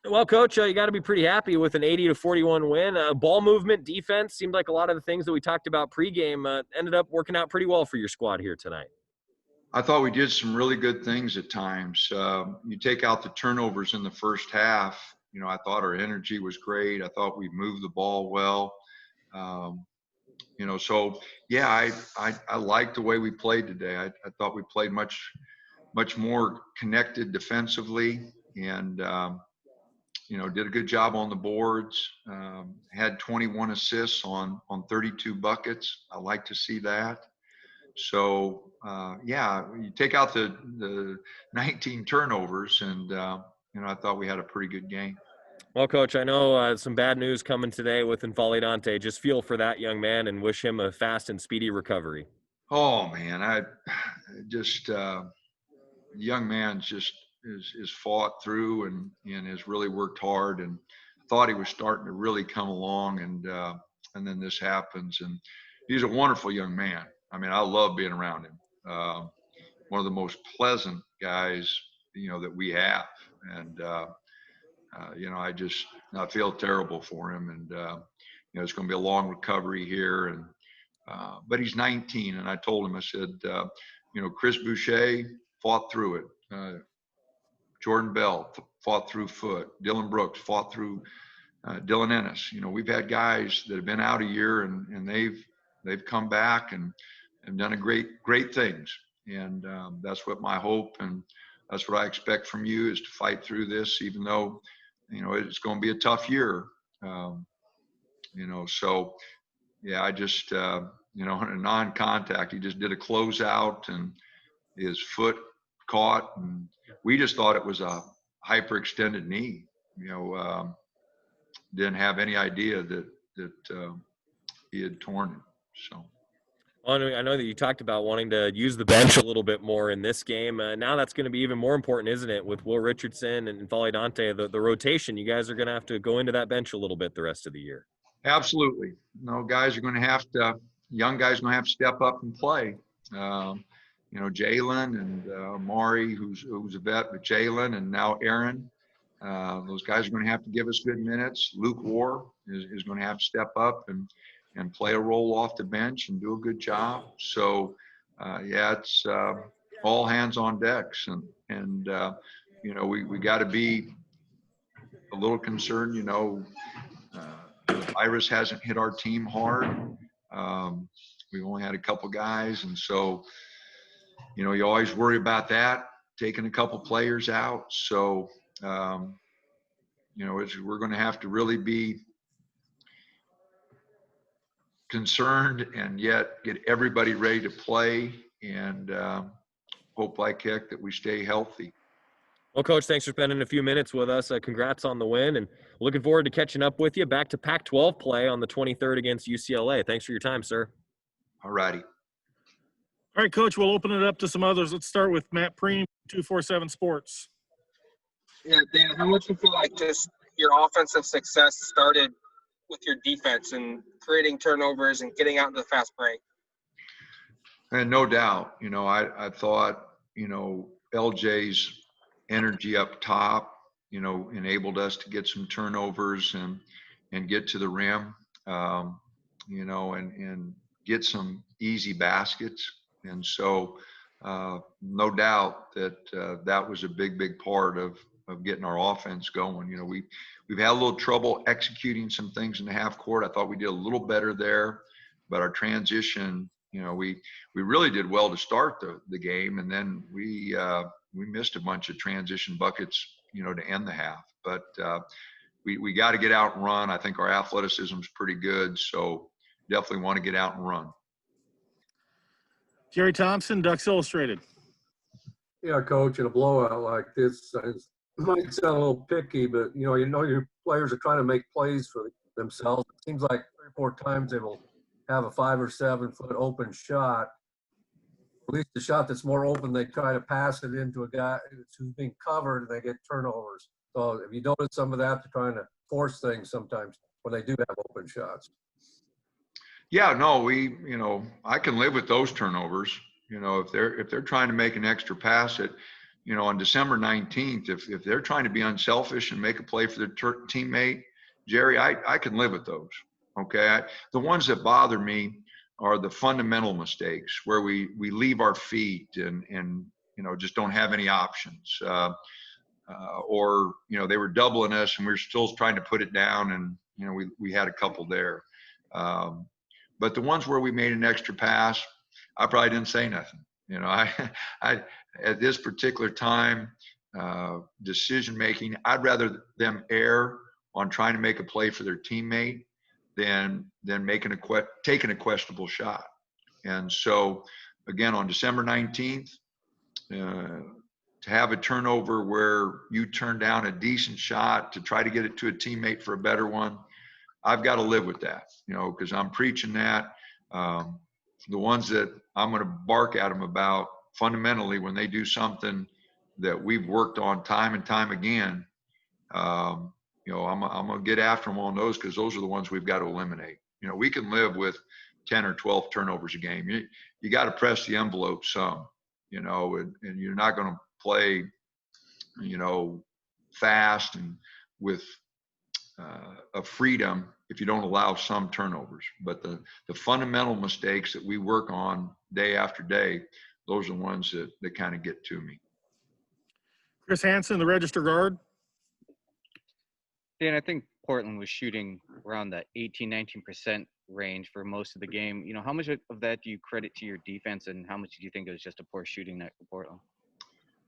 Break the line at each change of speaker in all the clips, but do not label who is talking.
Well, Coach, you got to be pretty happy with an 80-41 win. Ball movement, defense seemed like a lot of the things that we talked about pregame ended up working out pretty well for your squad here tonight.
I thought we did some really good things at times. You take out the turnovers in the first half. I thought our energy was great. I thought we moved the ball well. Um, so yeah, I liked the way we played today. I thought we played much more connected defensively, and did a good job on the boards. Had 21 assists on 32 buckets. I like to see that. So yeah, you take out the 19 turnovers, and I thought we had a pretty good game.
Well, Coach, I know some bad news coming today with Invalidante. Just feel for that young man and wish him a fast and speedy recovery.
Oh man, I just young man's just is fought through and has really worked hard, and thought he was starting to really come along, and then this happens, and he's a wonderful young man. I mean, I love being around him. One of the most pleasant guys that we have, and I feel terrible for him, and it's going to be a long recovery here, and but he's 19, and I told him, I said, Chris Boucher fought through it. Jordan Bell fought through Foot. Dylan Brooks fought through Dylan Ennis. We've had guys that have been out a year, and they've come back and done great things. And that's what my hope, and that's what I expect from you, is to fight through this, even though it's going to be a tough year. So yeah, I just in a non-contact, he just did a closeout, and his foot caught, and we just thought it was a hyperextended knee. Didn't have any idea that he had torn it. So.
Well, I know that you talked about wanting to use the bench a little bit more in this game. Now that's going to be even more important, isn't it? With Will Richardson and Validante, the rotation, you guys are going to have to go into that bench a little bit the rest of the year.
Absolutely. Guys are going to have to, young guys are going to have to step up and play. Jalen and Amari, who's a vet, but Jalen and now Aaron. Those guys are going to have to give us good minutes. Luke War is going to have to step up and play a role off the bench and do a good job. So, yeah, it's all hands on decks. And we got to be a little concerned. The virus hasn't hit our team hard. We've only had a couple guys. And so, you always worry about that, taking a couple players out. So, we're going to have to really be concerned and yet get everybody ready to play, and hope like heck that we stay healthy.
Well, Coach, thanks for spending a few minutes with us. Congrats on the win, and looking forward to catching up with you. Back to Pac-12 play on the 23rd against UCLA. Thanks for your time, sir.
All righty.
All right, Coach, we'll open it up to some others. Let's start with Matt Preem, 247 Sports.
Yeah, Dan, how much do you feel like just your offensive success started with your defense and creating turnovers and getting out into the fast break?
And no doubt, I thought, LJ's energy up top, enabled us to get some turnovers and get to the rim, and get some easy baskets. And so, no doubt that that was a big part of getting our offense going. We've had a little trouble executing some things in the half court. I thought we did a little better there, but our transition, we really did well to start the game, and then we missed a bunch of transition buckets, to end the half. But we got to get out and run. I think our athleticism is pretty good, so definitely want to get out and run.
Jerry Thompson, Ducks Illustrated.
Yeah, Coach, in a blowout like this, it might sound a little picky, but your players are trying to make plays for themselves. It seems like 3 or 4 times they will have a 5 or 7 foot open shot. At least the shot that's more open, they try to pass it into a guy who's being covered, and they get turnovers. So if you notice some of that, they're trying to force things sometimes when they do have open shots.
Yeah, no, I can live with those turnovers. If they're trying to make an extra pass at on December 19th, if they're trying to be unselfish and make a play for their teammate, Jerry, I can live with those. Okay. The ones that bother me are the fundamental mistakes where we leave our feet and just don't have any options. Or, they were doubling us and we were still trying to put it down, and, we had a couple there. But the ones where we made an extra pass, I probably didn't say nothing. I at this particular time, decision making, I'd rather them err on trying to make a play for their teammate than taking a questionable shot. And so, again, on December 19th, to have a turnover where you turn down a decent shot to try to get it to a teammate for a better one, I've got to live with that, because I'm preaching that. The ones that I'm going to bark at them about fundamentally when they do something that we've worked on time and time again, I'm going to get after them on those, because those are the ones we've got to eliminate. We can live with 10 or 12 turnovers a game. You got to press the envelope some, and you're not going to play, fast and with a freedom if you don't allow some turnovers. But the fundamental mistakes that we work on day after day, those are the ones that kind of get to me.
Chris Hansen, the register guard.
Dan, I think Portland was shooting around the 18-19% range for most of the game. How much of that do you credit to your defense, and how much do you think it was just a poor shooting night for Portland?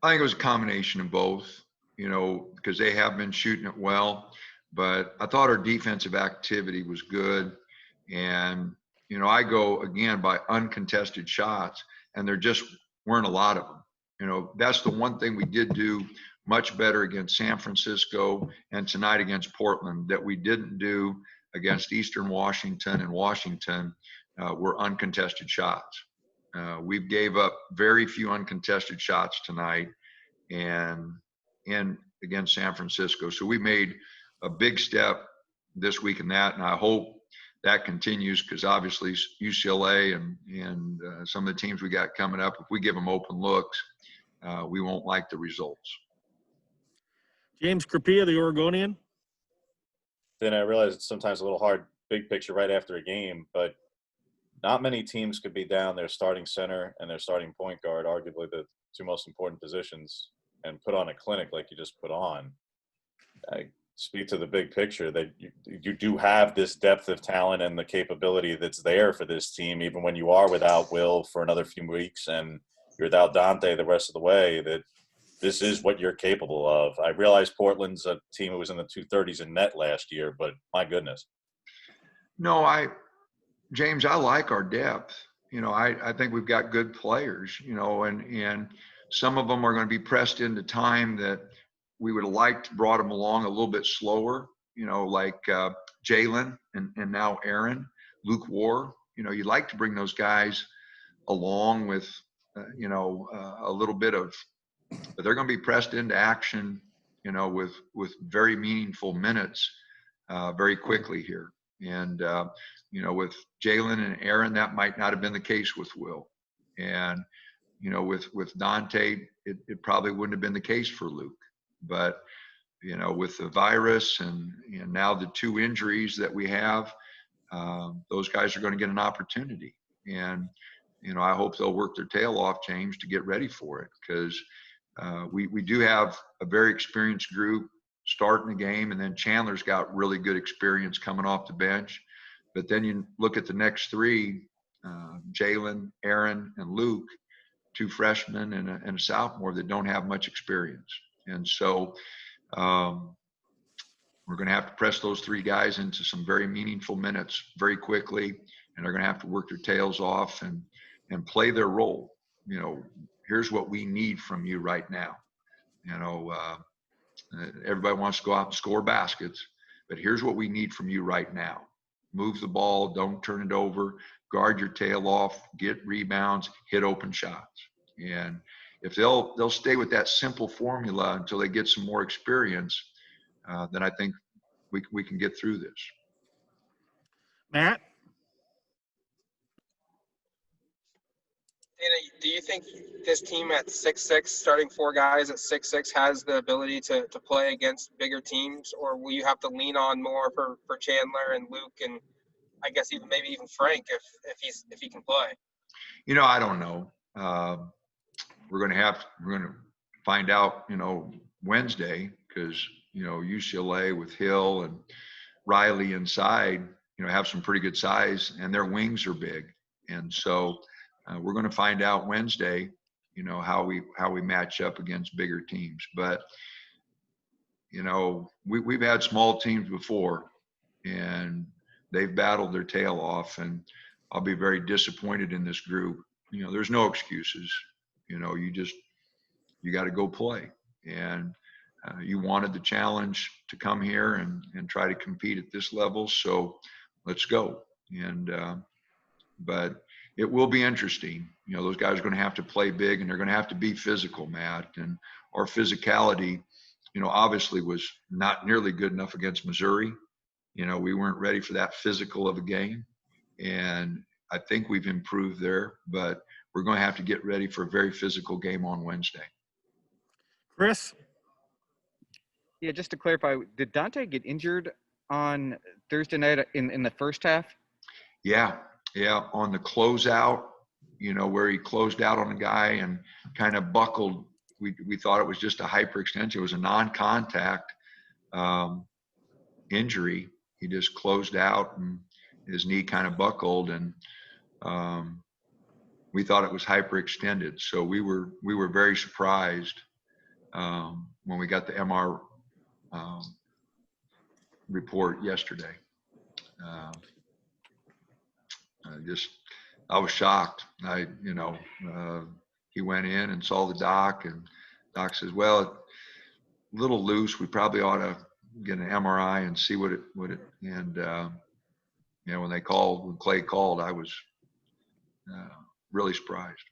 I think it was a combination of both, because they have been shooting it well, but I thought our defensive activity was good. And, I go again by uncontested shots, and there just weren't a lot of them. That's the one thing we did do much better against San Francisco and tonight against Portland that we didn't do against Eastern Washington and Washington, were uncontested shots. We gave up very few uncontested shots tonight and against San Francisco. So we made a big step this week in that, and I hope that continues, because obviously UCLA and some of the teams we got coming up, if we give them open looks, we won't like the results.
James Crapia, the Oregonian.
Then I realize it's sometimes a little hard, big picture right after a game, but not many teams could be down their starting center and their starting point guard, arguably the two most important positions, and put on a clinic like you just put on. I speak to the big picture that you do have this depth of talent and the capability that's there for this team, even when you are without Will for another few weeks and you're without Dante the rest of the way, that this is what you're capable of. I realize Portland's a team who was in the 230s in net last year, but my goodness.
No, James, I like our depth. I think we've got good players, and some of them are going to be pressed into time that we would have liked brought them along a little bit slower, like Jalen and now Aaron, Luke War. You'd like to bring those guys along with, a little bit of, but they're going to be pressed into action, with very meaningful minutes very quickly here. And, with Jalen and Aaron, that might not have been the case with Will. And, with Dante, it probably wouldn't have been the case for Luke. But, with the virus and now the two injuries that we have, those guys are going to get an opportunity. And, I hope they'll work their tail off, James, to get ready for it, because we do have a very experienced group starting the game, and then Chandler's got really good experience coming off the bench. But then you look at the next three, Jalen, Aaron, and Luke, two freshmen and a sophomore that don't have much experience. And so we're going to have to press those three guys into some very meaningful minutes very quickly, and they're going to have to work their tails off and play their role. Here's what we need from you right now. Everybody wants to go out and score baskets, but here's what we need from you right now. Move the ball, don't turn it over, guard your tail off, get rebounds, hit open shots. And if they'll stay with that simple formula until they get some more experience, then I think we can get through this.
Matt?
Dana, do you think this team at 6'6", starting 4 guys at 6'6", has the ability to play against bigger teams, or will you have to lean on more for Chandler and Luke and I guess maybe even Frank if he can play?
I don't know. We're going to find out, Wednesday, because, UCLA with Hill and Riley inside, have some pretty good size, and their wings are big. And so we're going to find out Wednesday, how we match up against bigger teams. But, we've had small teams before, and they've battled their tail off, and I'll be very disappointed in this group. There's no excuses. You got to go play. And you wanted the challenge to come here and try to compete at this level. So let's go. And, but it will be interesting. Those guys are going to have to play big, and they're going to have to be physical, Matt. And our physicality, obviously was not nearly good enough against Missouri. We weren't ready for that physical of a game. And I think we've improved there, but we're going to have to get ready for a very physical game on Wednesday.
Chris?
Yeah, just to clarify, did Dante get injured on Thursday night in the first half?
Yeah. On the closeout, where he closed out on a guy and kind of buckled. We thought it was just a hyperextension. It was a non-contact injury. He just closed out and his knee kind of buckled, and we thought it was hyperextended. So we were very surprised when we got the MR report yesterday. I was shocked. He went in and saw the doc, and doc says, well, a little loose. We probably ought to get an MRI and see what it, and when Clay called, I was really surprised.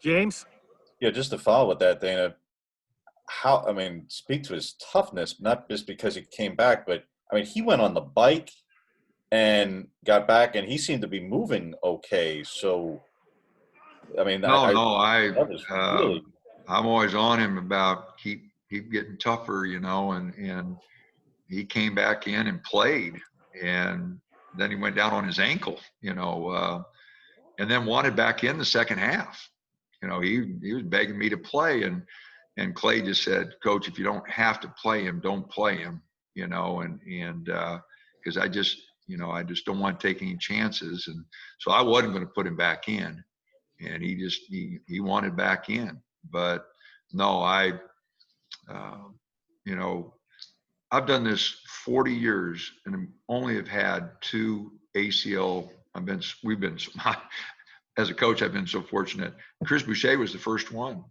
James?
Yeah, just to follow with that, Dana, speak to his toughness, not just because he came back, but he went on the bike and got back, and he seemed to be moving okay. So,
I'm always on him about keep getting tougher, and he came back in and played, and then he went down on his ankle, and then wanted back in the second half. He was begging me to play, and Clay just said, Coach, if you don't have to play him, don't play him, and because I just don't want to take any chances. And so I wasn't going to put him back in, and he wanted back in. But no, I've done this 40 years and only have had 2 ACL. As a coach, I've been so fortunate. Chris Boucher was the first one,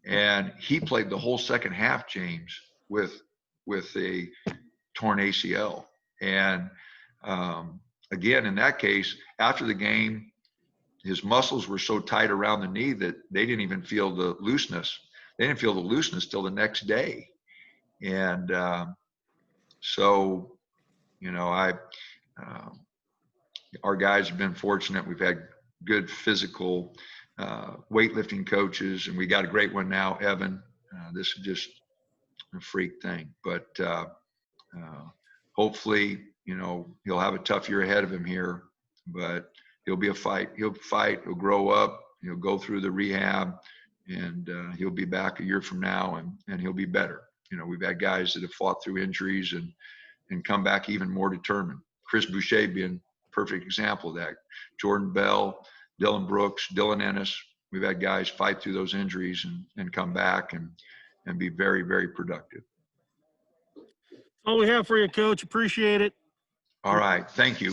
and he played the whole second half, James, with a torn ACL. And again, in that case, after the game, his muscles were so tight around the knee that they didn't even feel the looseness. They didn't feel the looseness till the next day. And so, our guys have been fortunate. We've had good physical weightlifting coaches, and we got a great one now, Evan. This is just a freak thing. But hopefully, he'll have a tough year ahead of him here, but he'll be a fight. He'll fight. He'll grow up. He'll go through the rehab, and he'll be back a year from now, and he'll be better. We've had guys that have fought through injuries and come back even more determined. Chris Boucher being a perfect example of that. Jordan Bell, Dylan Brooks, Dylan Ennis. We've had guys fight through those injuries and come back and be very, very productive.
All we have for you, Coach. Appreciate it.
All right. Thank you.